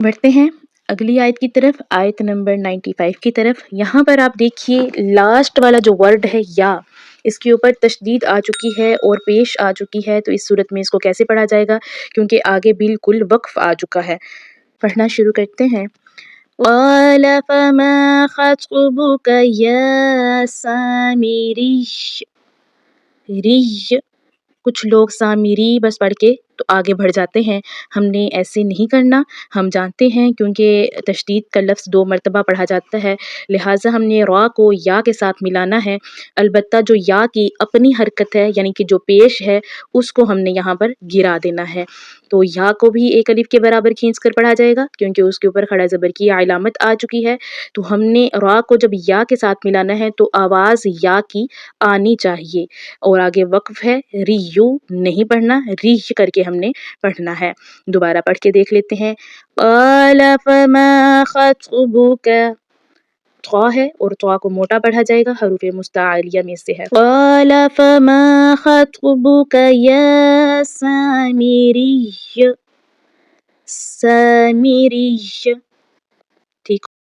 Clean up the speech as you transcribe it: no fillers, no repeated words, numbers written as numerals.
بڑھتے ہیں اگلی آیت کی طرف، آیت نمبر 95 کی طرف۔ یہاں پر آپ دیکھیے لاسٹ والا جو ورڈ ہے یا، اس کے اوپر تشدید آ چکی ہے اور پیش آ چکی ہے، تو اس صورت میں اس کو کیسے پڑھا جائے گا؟ کیونکہ آگے بالکل وقف آ چکا ہے۔ پڑھنا شروع کرتے ہیں۔ قال فما خطبك یا سامری، ری، کچھ لوگ سامری بس پڑھ کے تو آگے بڑھ جاتے ہیں، ہم نے ایسے نہیں کرنا۔ ہم جانتے ہیں کیونکہ تشدید کا لفظ 2 مرتبہ پڑھا جاتا ہے، لہٰذا ہم نے را کو یا کے ساتھ ملانا ہے، البتہ جو یا کی اپنی حرکت ہے یعنی کہ جو پیش ہے اس کو ہم نے یہاں پر گرا دینا ہے، تو یا کو بھی ایک الف کے برابر کھینچ کر پڑھا جائے گا کیونکہ اس کے اوپر کھڑا زبر کی علامت آ چکی ہے، تو ہم نے را کو جب یا کے ساتھ ملانا ہے تو آواز یا کی آنی چاہیے، اور آگے وقف ہے، ریو نہیں پڑھنا، ری کر کے ہم نے پڑھنا ہے۔ دوبارہ پڑھ کے دیکھ لیتے ہیں۔ قال فما خطبك، طا ہے اور طا کو موٹا پڑھا جائے گا، حروف مستعلیہ میں سے ہے۔ قال فما خطبك یا سامری، سامری، ٹھیک